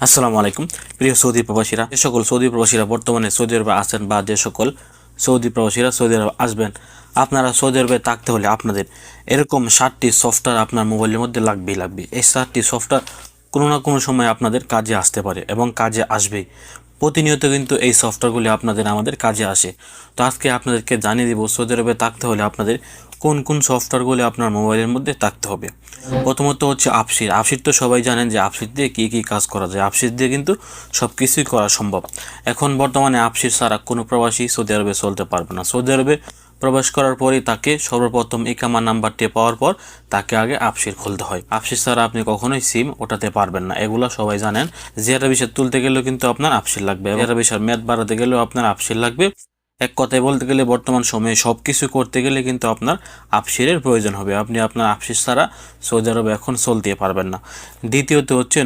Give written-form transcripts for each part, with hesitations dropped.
আসসালামু আলাইকুম প্রিয় সৌদি প্রবাসীরা, যে সকল সৌদি প্রবাসীরা বর্তমানে সৌদি আরবে আছেন বা যে সকল সৌদি প্রবাসীরা সৌদি আরবে আসবেন, আপনারা সৌদি আরবে থাকতে হলে আপনাদের এরকম 7টি সফটওয়্যার আপনার মোবাইলের মধ্যে লাগবে। এই 7টি সফটওয়্যার কোনো না কোনো সময় আপনাদের কাজে আসতে পারে এবং কাজে আসবেই। প্রতিনিয়ত কিন্তু এই সফটওয়্যারগুলি আমাদের কাজে আসে। তো আজকে আপনাদেরকে জানিয়ে দিব সৌদি আরবে থাকতে হলে আপনাদের কোন কোন সফটওয়্যারগুলি আপনার মোবাইলের মধ্যে থাকতে হবে। প্রথমত হচ্ছে আপশির তো সবাই জানেন যে আপশির দিয়ে কী কাজ করা যায়। আপশির দিয়ে কিন্তু সব কিছুই করা সম্ভব। এখন বর্তমানে আপশির ছাড়া কোনো প্রবাসী সৌদি আরবে চলতে পারবে না। সৌদি আরবে প্রবেশ করার পরেই তাকে সর্বপ্রথম ইকামা নাম্বারটি পাওয়ার পর তাকে আগে আপশির খুলতে হয়। আপশির ছাড়া আপনি কখনোই সিম ওঠাতে পারবেন না, এগুলো সবাই জানেন। জিয়ারা ভিসা তুলতে গেলেও কিন্তু আপনার আপশির লাগবে, জিয়ারা ভিসার মেয়াদ বাড়াতে গেলেও আপনার আপশির লাগবে। এক কথায় বলতে গেলে বর্তমান সময়ে সব কিছু করতে গেলে কিন্তু আপনার আপশিরের প্রয়োজন হবে। আপনি আপনার আপশির ছাড়া সৌদি আরবে এখন চলতে পারবেন না। দ্বিতীয়ত হচ্ছে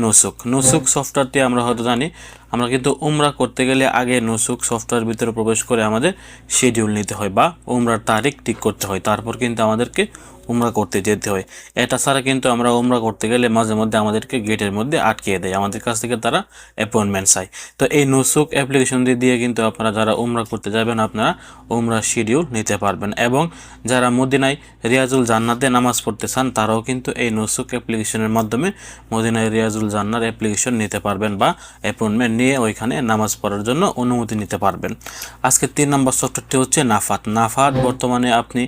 নুসুক সফটওয়্যারটি আমরা হয়তো জানি। আমরা কিন্তু উমরা করতে গেলে আগে নুসুক সফটওয়্যার ভিতরে প্রবেশ করে আমাদের শিডিউল নিতে হয় বা উমরার তারিখ ঠিক করতে হয়, তারপর কিন্তু আমাদেরকে উমরা করতে যেতে হয়। এটা ছাড়া কিন্তু আমরা উমরা করতে গেলে মাঝে মধ্যে আমাদেরকে গেটের মধ্যে আটকিয়ে দেয়, আমাদের কাছ থেকে তারা অ্যাপয়েন্টমেন্ট চায়। তো এই নুসুক অ্যাপ্লিকেশন দিয়ে কিন্তু আপনারা যারা উমরা করতে যাবেন আপনারা উমরা শিডিউল নিতে পারবেন। এবং যারা মদিনায় রিয়াজুল জান্নাতে নামাজ পড়তে চান তারাও কিন্তু এই নুসুক অ্যাপ্লিকেশনের মাধ্যমে মদিনায় রিয়াজুল জান্নার অ্যাপ্লিকেশন নিতে পারবেন বা অ্যাপয়েন্টমেন্ট নিয়ে ওইখানে নামাজ পড়ার জন্য অনুমতি নিতে পারবেন। আজকে 3 নম্বর সফটওয়্যারটি হচ্ছে নাফাত। বর্তমানে আপনি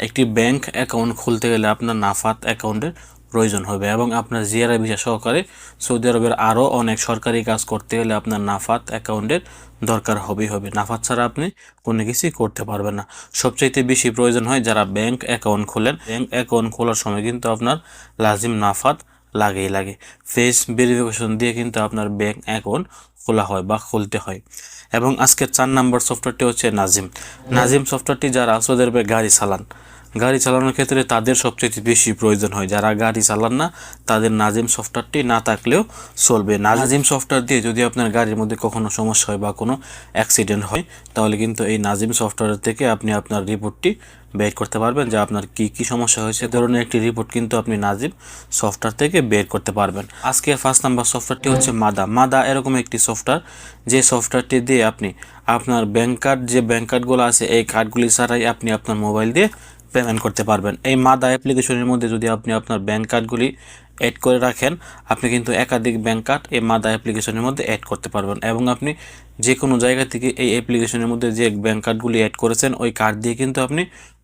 একটি ব্যাংক অ্যাকাউন্ট খুলতে গেলে আপনার নাফাত অ্যাকাউন্টের প্রয়োজন হবে এবং আপনার জিয়ারা ভিসা সহকারে সৌদি আরবের আরও অনেক সরকারি কাজ করতে গেলে আপনার নাফাত অ্যাকাউন্টের দরকার হবে। নাফাত ছাড়া আপনি কোনো কিছুই করতে পারবেন না। সবচাইতে বেশি প্রয়োজন হয় যারা ব্যাংক অ্যাকাউন্ট খোলেন। ব্যাংক অ্যাকাউন্ট খোলার সময় কিন্তু আপনার লাজিম নাফাত লাগে। ফেস ভেরিফিকেশন দিয়ে কিন্তু আপনার ব্যাংক অ্যাকাউন্ট খোলা হয় বা খুলতে হয়। এবং আজকের 4 নম্বর সফটওয়্যারটি হচ্ছে নাজিম সফটওয়্যারটি যারা সৌদি আরবে গাড়ি চালানোর ক্ষেত্রে তাদের সবচেয়ে বেশি প্রয়োজন হয়। যারা গাড়ি চালান না তাদের নাজিম সফটওয়্যারটি না থাকলেও চলবে। নাজিম সফটওয়্যার দিয়ে যদি আপনার গাড়ির মধ্যে কখনো সমস্যা হয় বা কোনো অ্যাক্সিডেন্ট হয় তাহলে কিন্তু এই নাজিম সফটওয়্যার থেকে আপনি আপনার রিপোর্টটি বের করতে পারবেন যে আপনার কি সমস্যা হয়েছে। ধরনের একটি রিপোর্ট কিন্তু আপনি নাজিম সফটওয়্যার থেকে বের করতে পারবেন। আজকের 5 নম্বর সফটওয়্যারটি হচ্ছে মাদা এরকম একটি সফটওয়্যার, যে সফটওয়্যারটি দিয়ে আপনি আপনার ব্যাংক কার্ডগুলো আছে এই কার্ডগুলি ছাড়াই আপনি আপনার মোবাইল দিয়ে পেমেন্ট করতে পারবেন। এই মাদা অ্যাপ্লিকেশনের মধ্যে যদি আপনি আপনার ব্যাংক কার্ডগুলি অ্যাড করে রাখেন, আপনি কিন্তু একাধিক ব্যাংক কার্ড এই মাদা অ্যাপ্লিকেশনের মধ্যে অ্যাড করতে পারবেন এবং আপনি যে কোনো জায়গা থেকে এই অ্যাপ্লিকেশনের মধ্যে যে ব্যাংক কার্ডগুলি অ্যাড করেছেন ওই কার্ড দিয়ে কিন্তু আপনি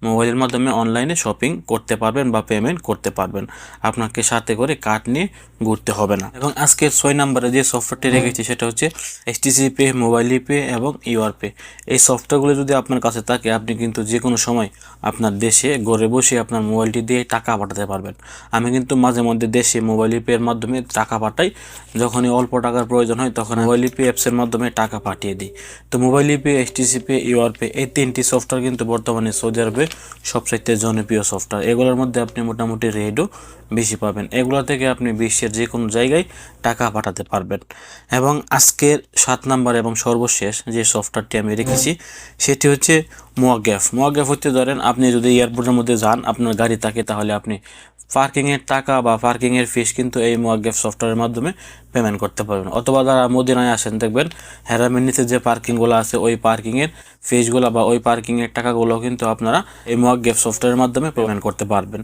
মোবাইলের মাধ্যমে অনলাইনে শপিং করতে পারবেন বা পেমেন্ট করতে পারবেন। আপনাকে সাথে করে কার্ড নিয়ে ঘুরতে হবে না। এবং আজকের 6 নম্বরে যে সফটওয়্যারটি রেখেছি সেটা হচ্ছে এসটিসি পে, মোবাইল পে এবং ইউআর পে। এই সফটওয়্যারগুলো যদি আপনার কাছে থাকে আপনি কিন্তু যে কোনো সময় আপনার দেশে ঘরে বসে আপনার মোবাইলটি দিয়ে টাকা পাঠাতে পারবেন। আমি কিন্তু মাঝে মধ্যে দেশে মোবাইল পের মাধ্যমে টাকা পাঠাই। যখনই অল্প টাকার প্রয়োজন হয় তখন মোবাইল পে অ্যাপসের মাধ্যমে টাকা পাঠিয়ে দিই। তো mobile pay, STC pay, UR pay এই 3টি সফটওয়্যার কিন্তু বর্তমানে সৌদি আরবে সবচাইতে জনপ্রিয় সফটওয়্যার। এগুলোর মধ্যে আপনি মোটামুটি রেটও বেশি পাবেন। এগুলো থেকে আপনি বিশ্বের যে কোনো জায়গায় টাকা পাঠাতে পারবেন। এবং আজকের 7 নম্বর এবং সর্বশেষ যে সফটওয়্যারটি আমি রেখেছি সেটি হচ্ছে মোয়াগ্যাফ হচ্ছে, ধরেন আপনি যদি এয়ারপোর্টের মধ্যে যান আপনার গাড়ি থাকে তাহলে আপনি পার্কিংয়ের টাকা বা পার্কিংয়ের ফিস কিন্তু এই মোয়াগ্যাফ সফটওয়্যারের মাধ্যমে পেমেন্ট করতে পারবেন। অথবা যারা মদিনায় আসেন দেখবেন হেরামের নিচে যে পার্কিংগুলো আছে ওই পার্কিংয়ের ফিসগুলো বা ওই পার্কিংয়ের টাকাগুলো কিন্তু আপনারা এই মোয়াগ্যাফ সফটওয়্যারের মাধ্যমে পেমেন্ট করতে পারবেন।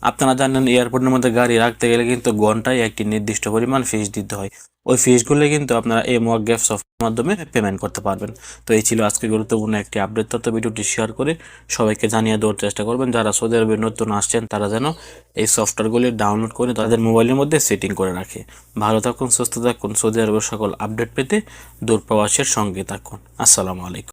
আপনারা জানেন এয়ারপোর্টের মধ্যে গাড়ি রাখতে গেলে কিন্তু ঘন্টায় একটি নির্দিষ্ট পরিমাণ ফিস দিতে হয়। ওই ফিসগুলো কিন্তু আপনারা এই মোয়াগ্যাফ সফটওয়্যারের মাধ্যমে পেমেন্ট করতে পারবেন। তো এই ছিল আজকে গুরুত্বপূর্ণ একটি আপডেট তথ্য। ভিডিওটি শেয়ার করে সবাইকে জানিয়ে দেওয়ার চেষ্টা করবেন যারা সৌদি আরবে নতুন আসছেন তারা যেন এই সফটওয়্যারগুলি ডাউনলোড করে তাদের মোবাইলের মধ্যে সেটিং করে রাখে। ভালো থাকুন, সুস্থ থাকুন। সৌদি আরবের সকল আপডেট পেতে দূরপ্রবাসের সঙ্গে থাকুন। আসসালামু আলাইকুম।